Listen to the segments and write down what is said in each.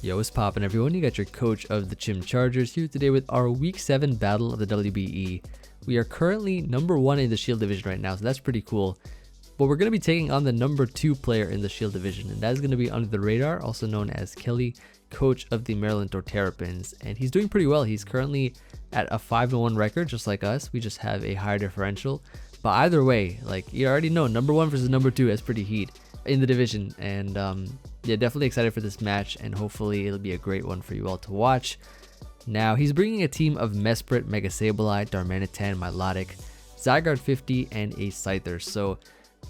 Yo, what's poppin' everyone? You got your coach of the Chim Chargers here today with our Week 7 battle of the WBE. We are currently number 1 in the Shield division right now, so that's pretty cool. But we're going to be taking on the number 2 player in the Shield division, and that is going to be Under the Radar, also known as Kelly, coach of the Maryland Terrapins. And he's doing pretty well. He's currently at a 5-1 record, just like us. We just have a higher differential. But either way, like you already know, number 1 versus number 2 has pretty heat in the division. And yeah, definitely excited for this match, and hopefully it'll be a great one for you all to watch. Now, he's bringing a team of Mesprit, Mega Sableye, Darmanitan, Milotic, Zygarde 50, and a Scyther. So,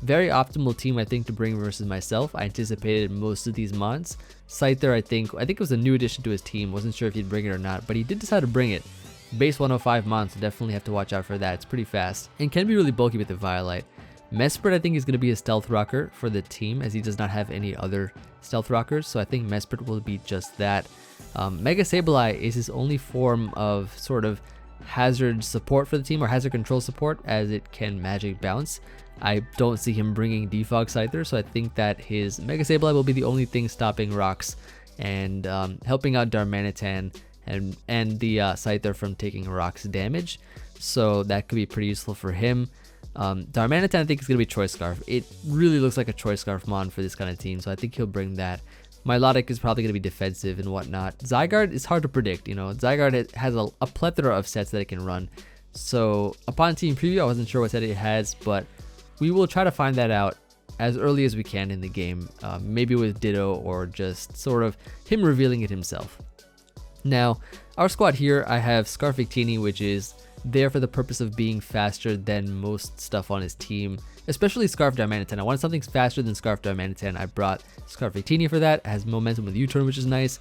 very optimal team, I think, to bring versus myself. I anticipated most of these mods. Scyther, I think it was a new addition to his team. Wasn't sure if he'd bring it or not, but he did decide to bring it. Base 105 mon, so definitely have to watch out for that. It's pretty fast and can be really bulky with the Violite. Mesprit, I think, is going to be a stealth rocker for the team, as he does not have any other stealth rockers, so I think Mesprit will be just that. Mega Sableye is his only form of sort of hazard support for the team, or hazard control support, as it can magic bounce. I don't see him bringing Defog Scyther, so I think that his Mega Sableye will be the only thing stopping rocks and helping out Darmanitan and the Scyther from taking rocks damage, so that could be pretty useful for him. Darmanitan, I think, is going to be Choice Scarf. It really looks like a Choice Scarf mon for this kind of team, so I think he'll bring that. Milotic is probably going to be defensive and whatnot. Zygarde is hard to predict. You know, Zygarde has a plethora of sets that it can run. So upon team preview, I wasn't sure what set it has, but we will try to find that out as early as we can in the game. Maybe with Ditto, or just sort of him revealing it himself. Now, our squad here, I have Scarf Victini, which is there for the purpose of being faster than most stuff on his team, especially Scarf Darmanitan. I wanted something faster than Scarf Darmanitan. I brought Scarf Victini for that. It has momentum with U-turn, which is nice.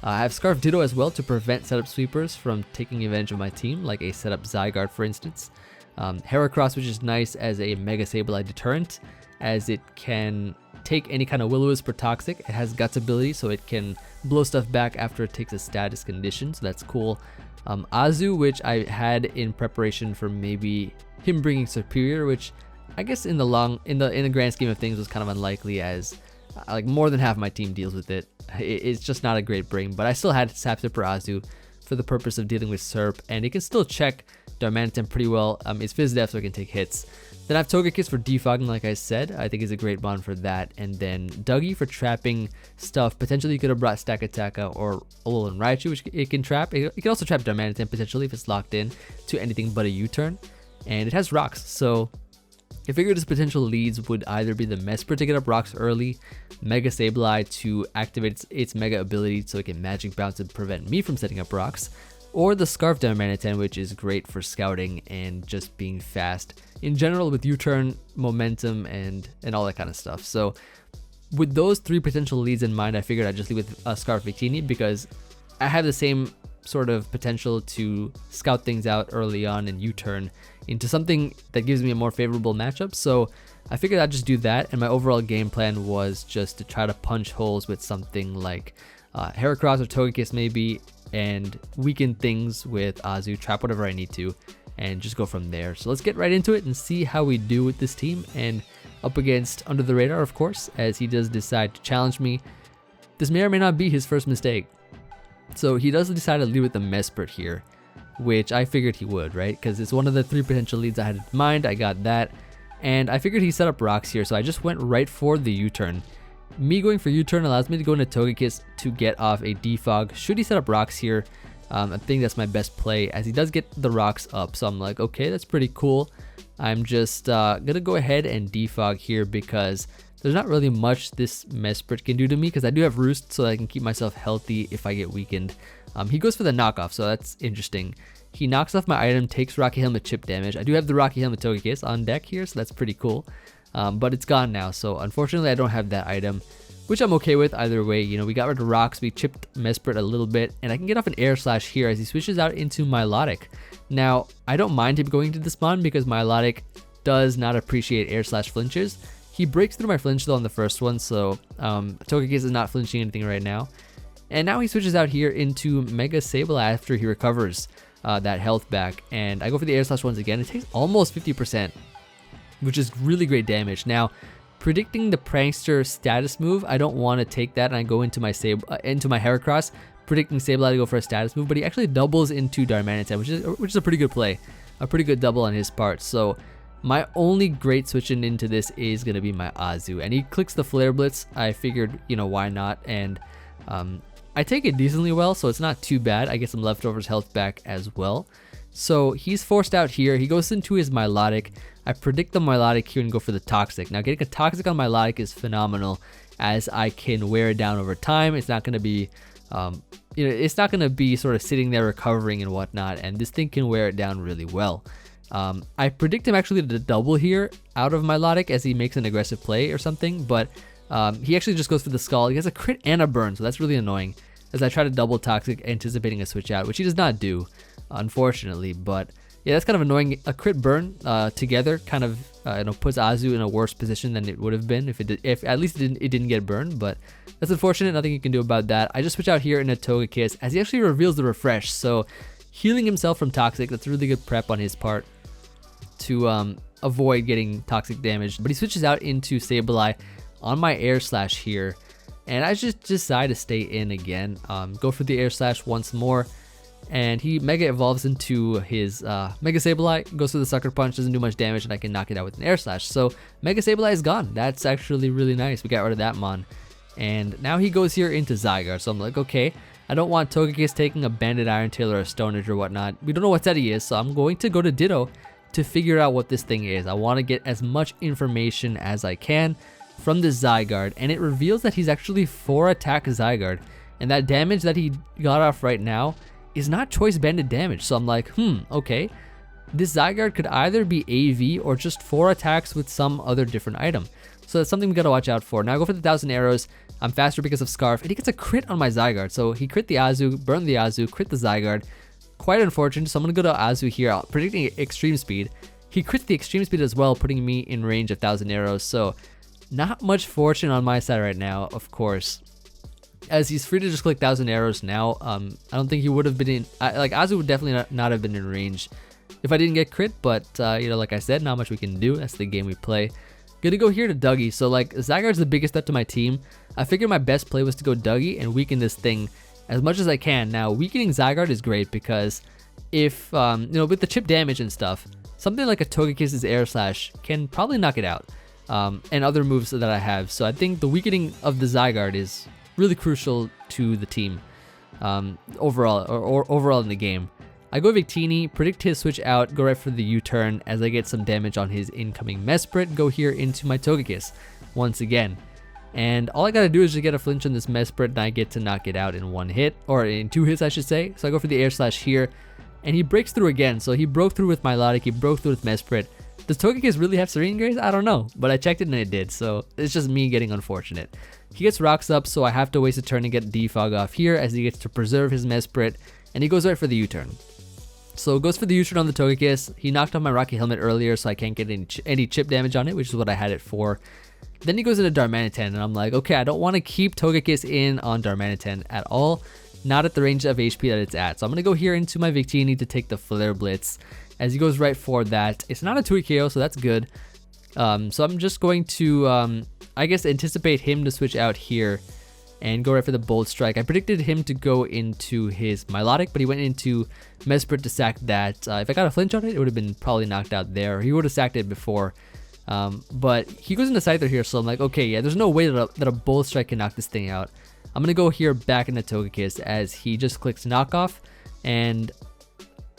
I have Scarf Ditto as well to prevent setup sweepers from taking advantage of my team, like a setup Zygarde, for instance. Heracross, which is nice as a Mega Sableye deterrent, as it can take any kind of Will-O-Wisp or Toxic. It has Guts ability, so it can blow stuff back after it takes a status condition, so that's cool. Azu, which I had in preparation for maybe him bringing Superior, which I guess in the grand scheme of things was kind of unlikely, as like more than half my team deals with it. It's just not a great bring, but I still had Sapsipper Azu for the purpose of dealing with Serp, and it can still check Darmanitan pretty well. It's Fizz Def, so it can take hits. Then I have Togekiss for defogging, like I said. I think is a great bond for that. And then Dougie for trapping stuff. Potentially you could have brought Stakataka or Alolan Raichu, which it can trap. It can also trap Darmanitan potentially if it's locked in to anything but a U-turn. And it has rocks, so I figured his potential leads would either be the Mesprit to get up rocks early, Mega Sableye to activate its Mega ability so it can Magic Bounce and prevent me from setting up rocks, or the Scarf Darmanitan, which is great for scouting and just being fast in general with U-turn, momentum, and all that kind of stuff. So with those 3 potential leads in mind, I figured I'd just leave with Scarf Victini, because I have the same sort of potential to scout things out early on and U-turn into something that gives me a more favorable matchup. So I figured I'd just do that, and my overall game plan was just to try to punch holes with something like Heracross or Togekiss maybe, and weaken things with Azu, trap whatever I need to, and just go from there. So let's get right into it and see how we do with this team, and up against Under the Radar, of course, as he does decide to challenge me. This may or may not be his first mistake. So he does decide to lead with the Mesprit here, which I figured he would, right? Because it's one of the 3 potential leads I had in mind. I got that, and I figured he set up rocks here, so I just went right for the U-turn. Me going for U-turn allows me to go into Togekiss to get off a defog. Should he set up rocks here, I think that's my best play, as he does get the rocks up. So I'm like, okay, that's pretty cool. I'm just gonna go ahead and defog here, because there's not really much this Mesprit can do to me, because I do have Roost, so I can keep myself healthy if I get weakened. He goes for the knockoff, so that's interesting. He knocks off my item, takes Rocky Helmet chip damage. I do have the Rocky Helmet Togekiss on deck here, so that's pretty cool. But it's gone now, so unfortunately I don't have that item, which I'm okay with either way. You know, we got rid of rocks, we chipped Mesprit a little bit, and I can get off an Air Slash here as he switches out into Milotic. Now, I don't mind him going to the spawn, because Milotic does not appreciate Air Slash flinches. He breaks through my flinch though on the first one, so Togekiss is not flinching anything right now. And now he switches out here into Mega Sableye after he recovers that health back, and I go for the Air Slash once again. It takes almost 50%, which is really great damage. Now, predicting the Prankster status move. I don't want to take that and I go into my Heracross, predicting Sableye to go for a status move, but he actually doubles into Darmanitan, which is a pretty good play, a pretty good double on his part. So my only great switching into this is going to be my Azu, and he clicks the Flare Blitz. I figured, you know, why not, and I take it decently well, so it's not too bad. I get some leftovers health back as well. So he's forced out here. He goes into his Milotic. I predict the Milotic here and go for the Toxic. Now getting a Toxic on Milotic is phenomenal, as I can wear it down over time. It's not going to be, it's not going to be sort of sitting there recovering and whatnot, and this thing can wear it down really well. I predict him actually to double here out of Milotic as he makes an aggressive play or something, but he actually just goes for the Skull. He has a crit and a burn, so that's really annoying, as I try to double Toxic anticipating a switch out, which he does not do, unfortunately. But yeah, that's kind of annoying. A crit burn together kind of puts Azu in a worse position than it would have been if at least it didn't get burned. But that's unfortunate. Nothing you can do about that. I just switch out here in a Togekiss as he actually reveals the refresh. So healing himself from Toxic, that's really good prep on his part to avoid getting Toxic damage. But he switches out into Sableye on my Air Slash here, and I just decide to stay in again. Go for the Air Slash once more, and he Mega Evolves into his Mega Sableye, goes for the Sucker Punch, doesn't do much damage, and I can knock it out with an Air Slash. So Mega Sableye is gone. That's actually really nice. We got rid of that Mon. And now he goes here into Zygarde. So I'm like, okay, I don't want Togekiss taking a Banded Iron Tail or a Stone Edge or whatnot. We don't know what set he is, so I'm going to go to Ditto to figure out what this thing is. I want to get as much information as I can from the Zygarde, and it reveals that he's actually 4-attack Zygarde, and that damage that he got off right now is not choice banded damage. So I'm like, okay, this Zygarde could either be AV or just 4 attacks with some other different item. So that's something we gotta watch out for. Now I go for the 1,000 arrows. I'm faster because of Scarf, and he gets a crit on my Zygarde. So he crit the Azu, burned the Azu, crit the Zygarde. Quite unfortunate, so I'm gonna go to Azu here, predicting extreme speed. He crits the extreme speed as well, putting me in range of 1,000 arrows. So not much fortune on my side right now, of course, as he's free to just click 1,000 arrows now. I don't think he would have been in, like Azu would definitely not have been in range if I didn't get crit, but like I said, not much we can do. That's the game we play. Gonna go here to Dougie. So like Zygarde's the biggest threat to my team. I figured my best play was to go Dougie and weaken this thing as much as I can. Now weakening Zygarde is great because if with the chip damage and stuff, something like a Togekiss's Air Slash can probably knock it out, and other moves that I have. So I think the weakening of the Zygarde is really crucial to the team overall, or overall in the game. I go Victini, predict his switch out, go right for the U-turn as I get some damage on his incoming Mesprit, go here into my Togekiss once again. And all I gotta do is just get a flinch on this Mesprit and I get to knock it out in 1 hit, or in 2 hits I should say. So I go for the Air Slash here, and he breaks through again. So he broke through with Milotic, he broke through with Mesprit. Does Togekiss really have Serene Grace? I don't know, but I checked it and it did, so it's just me getting unfortunate. He gets Rocks up, so I have to waste a turn to get Defog off here as he gets to preserve his Mesprit, and he goes right for the U-turn. So goes for the U-turn on the Togekiss. He knocked off my Rocky Helmet earlier, so I can't get any chip damage on it, which is what I had it for. Then he goes into Darmanitan, and I'm like, okay, I don't want to keep Togekiss in on Darmanitan at all, not at the range of HP that it's at. So I'm going to go here into my Victini to take the Flare Blitz, as he goes right for that. It's not a 2-hit KO, so that's good. So I'm just going to, I guess, anticipate him to switch out here and go right for the Bold Strike. I predicted him to go into his Milotic, but he went into Mesprit to sack that. If I got a flinch on it, it would have been probably knocked out there. He would have sacked it before. But he goes into Scyther here, so I'm like, okay, yeah, there's no way that a Bold Strike can knock this thing out. I'm going to go here back into Togekiss as he just clicks Knockoff, and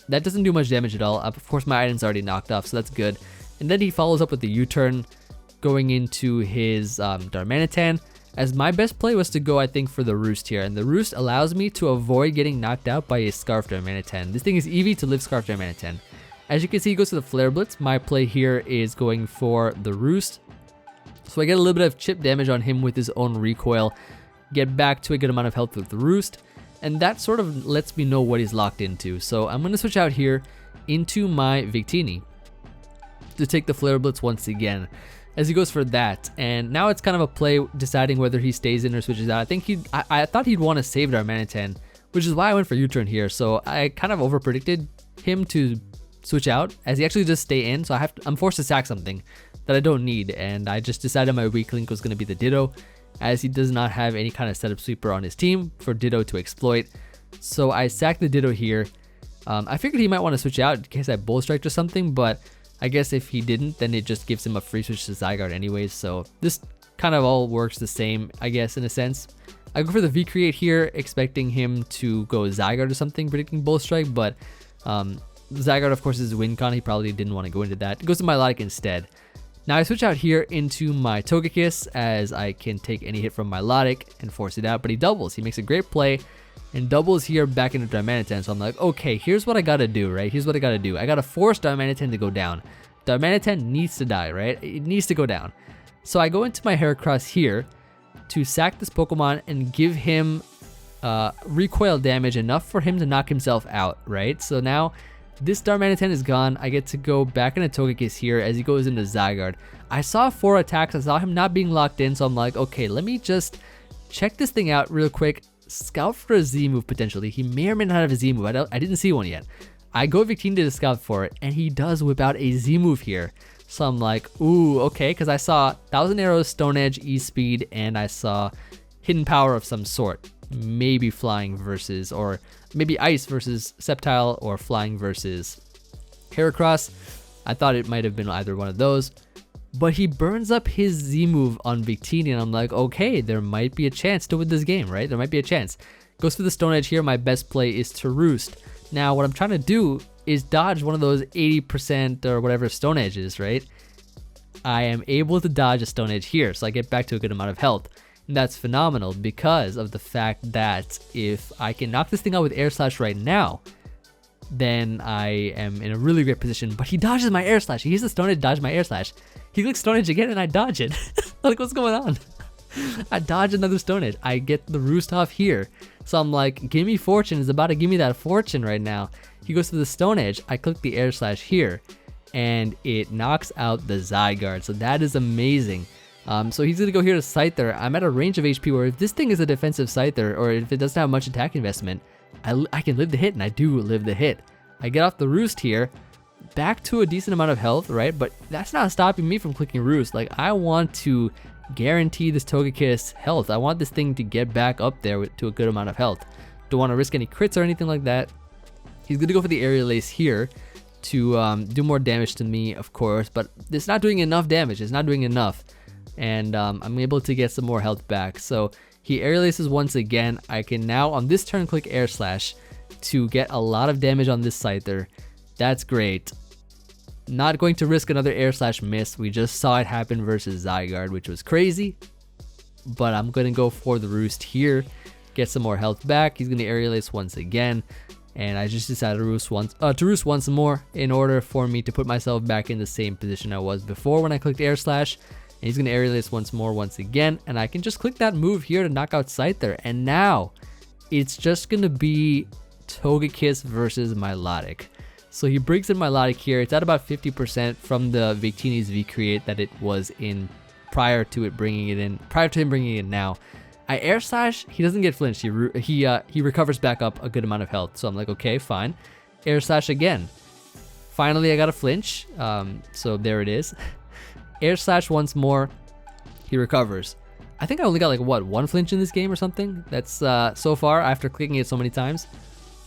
that doesn't do much damage at all. Of course, my item's already knocked off, so that's good. And then he follows up with the U-turn, going into his Darmanitan, as my best play was to go, I think, for the Roost here. And the Roost allows me to avoid getting knocked out by a Scarf Darmanitan. This thing is EV to live Scarf Darmanitan. As you can see, he goes to the Flare Blitz. My play here is going for the Roost. So I get a little bit of chip damage on him with his own recoil, get back to a good amount of health with the Roost, and that sort of lets me know what he's locked into. So I'm going to switch out here into my Victini to take the Flare Blitz once again, as he goes for that. And now it's kind of a play deciding whether he stays in or switches out. I think I thought he'd want to save Darmanitan, which is why I went for U-turn here. So I kind of over predicted him to switch out, as he actually does stay in. So I'm forced to sack something. that I don't need, and I just decided my weak link was going to be the Ditto, as he does not have any kind of setup sweeper on his team for Ditto to exploit. So I sacked the Ditto here. I figured he might want to switch out in case I bull striked or something, but I guess if he didn't, then it just gives him a free switch to Zygarde anyways. So this kind of all works the same, I guess, in a sense. I go for the V create here, expecting him to go Zygarde or something, predicting bull strike, but Zygarde, of course, is win con. He probably didn't want to go into that. It goes to Milotic instead. Now I switch out here into my Togekiss, as I can take any hit from Milotic and force it out, but he doubles. He makes a great play and doubles here back into Darmanitan. So I'm like, okay, here's what I gotta do, right? Here's what I gotta do. I gotta force Darmanitan to go down. Darmanitan needs to die, right? It needs to go down. So I go into my Heracross here to sack this Pokemon and give him recoil damage enough for him to knock himself out, right? So now this Darmanitan is gone. I get to go back into Togekiss here as he goes into Zygarde. I saw 4 attacks. I saw him not being locked in, so I'm like, okay, let me just check this thing out real quick. Scout for a Z move potentially. He may or may not have a Z move. I didn't see one yet. I go Victini to scout for it, and he does whip out a Z move here. So I'm like, ooh, okay, because I saw 1,000 Arrows, Stone Edge, E-Speed, and I saw Hidden Power of some sort. Maybe Flying versus, or maybe Ice versus Sceptile, or Flying versus Heracross. I thought it might have been either one of those. But he burns up his Z move on Victini, and I'm like, okay, there might be a chance to win this game, right? There might be a chance. Goes for the Stone Edge here. My best play is to Roost. Now, what I'm trying to do is dodge one of those 80% or whatever Stone Edges, right? I am able to dodge a Stone Edge here, so I get back to a good amount of health. And that's phenomenal because of the fact that if I can knock this thing out with Air Slash right now, then I am in a really great position. But he dodges my Air Slash. He uses the Stone Edge to dodge my Air Slash. He clicks Stone Edge again and I dodge it. Like, what's going on? I dodge another Stone Edge. I get the Roost off here. So I'm like, Gimme Fortune is about to give me that fortune right now. He goes to the Stone Edge. I click the Air Slash here, and it knocks out the Zygarde. So that is amazing. So he's going to go here to Scyther. I'm at a range of HP where if this thing is a defensive Scyther, or if it doesn't have much attack investment, I can live the hit, and I do live the hit. I get off the Roost here, back to a decent amount of health, right? But that's not stopping me from clicking Roost. Like, I want to guarantee this Togekiss health. I want this thing to get back up there to a good amount of health. Don't want to risk any crits or anything like that. He's going to go for the Aerial Ace here to do more damage to me, of course, but it's not doing enough damage. It's not doing enough. And I'm able to get some more health back. So he Aerial Aces once again. I can now, on this turn, click Air Slash to get a lot of damage on this Scyther. That's great. Not going to risk another Air Slash miss. We just saw it happen versus Zygarde, which was crazy. But I'm going to go for the Roost here. Get some more health back. He's going to Aerial Ace once again. And I just decided to roost once more in order for me to put myself back in the same position I was before when I clicked Air Slash. And he's going to Aerial Ace once more once again. And I can just click that move here to knock out Scyther. And now it's just going to be Togekiss versus Milotic. So he brings in Milotic here. It's at about 50% from the Victini's V create that it was in prior to him bringing it in now. I Air Slash, he doesn't get flinched. He recovers back up a good amount of health. So I'm like, okay, fine. Air Slash again. Finally, I got a flinch. So there it is. Air Slash once more. He recovers. I think I only got like, what, one flinch in this game or something? That's so far after clicking it so many times.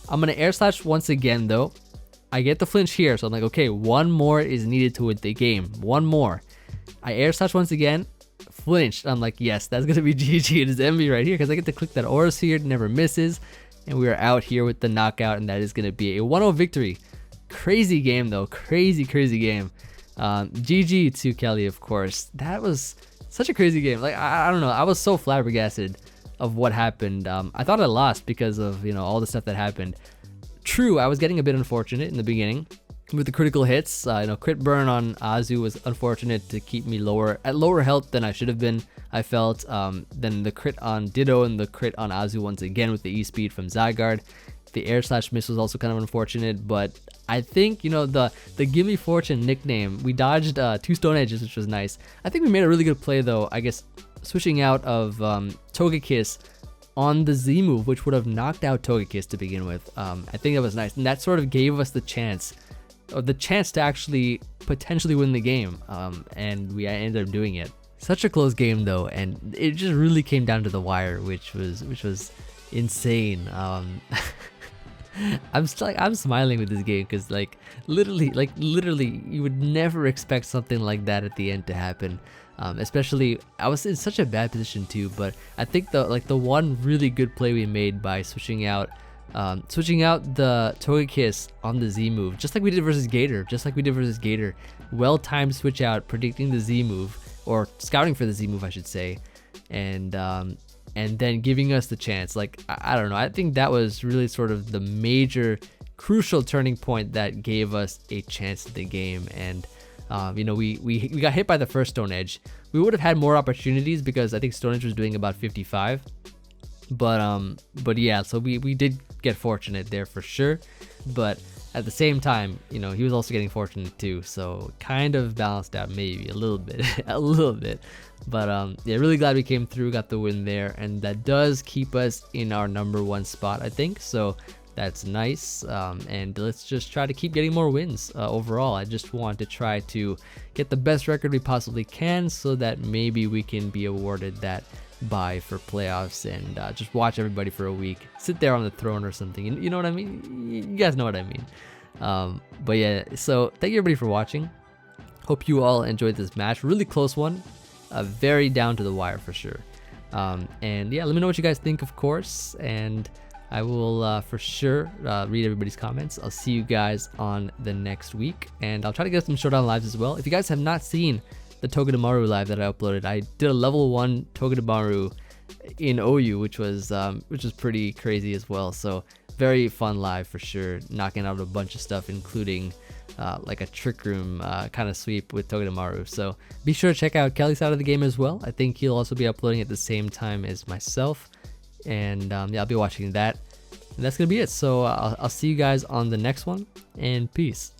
I'm going to Air Slash once again, though. I get the flinch here, so I'm like, okay, one more is needed to win the game. One more. I Air Slash once again, flinched. I'm like, yes, that's going to be GG. It is Emvee right here, because I get to click that Aura Sphere, never misses. And we are out here with the knockout, and that is going to be a 1-0 victory. Crazy game, though. Crazy, crazy game. GG to Kelly, of course. That was such a crazy game. Like, I don't know. I was so flabbergasted of what happened. I thought I lost because of, all the stuff that happened. True, I was getting a bit unfortunate in the beginning with the critical hits. Crit burn on Azu was unfortunate to keep me at lower health than I should have been, I felt. Then the crit on Ditto and the crit on Azu once again with the E-Speed from Zygarde. The Air Slash miss was also kind of unfortunate, but I think, the Gimme Fortune nickname, we dodged 2 Stone Edges, which was nice. I think we made a really good play, though, I guess, switching out of Togekiss on the Z move, which would have knocked out Togekiss to begin with. I think that was nice, and that sort of gave us the chance or the chance to actually potentially win the game, and we ended up doing it. Such a close game though, and it just really came down to the wire, which was insane. I'm smiling with this game because literally you would never expect something like that at the end to happen. Especially I was in such a bad position too, but I think the one really good play we made by switching out the Togekiss on the Z move, just like we did versus Gator, well timed switch out, predicting the Z move, or scouting for the Z move I should say, and then giving us the chance. Like I don't know, I think that was really sort of the major crucial turning point that gave us a chance at the game. And you know, we got hit by the first Stone Edge. We would have had more opportunities because I think Stone Edge was doing about 55, but yeah, so we did get fortunate there for sure. But at the same time, you know, he was also getting fortunate too, so kind of balanced out maybe a little bit a little bit. But yeah, really glad we came through, got the win there, and that does keep us in our #1 spot, I think. So that's nice, and let's just try to keep getting more wins overall. I just want to try to get the best record we possibly can, so that maybe we can be awarded that bye for playoffs and just watch everybody for a week, sit there on the throne or something. You know what I mean? You guys know what I mean. But yeah, so thank you everybody for watching. Hope you all enjoyed this match. Really close one, very down to the wire for sure. And yeah, let me know what you guys think, of course, and I will for sure read everybody's comments. I'll see you guys on the next week, and I'll try to get some Showdown lives as well. If you guys have not seen the Togedemaru live that I uploaded, I did a level 1 Togedemaru in OU, which was pretty crazy as well. So very fun live for sure, knocking out a bunch of stuff, including like a trick room kind of sweep with Togedemaru. So be sure to check out Kelly's side of the game as well. I think he'll also be uploading at the same time as myself, and yeah, I'll be watching that. And that's gonna be it. So I'll see you guys on the next one, and peace.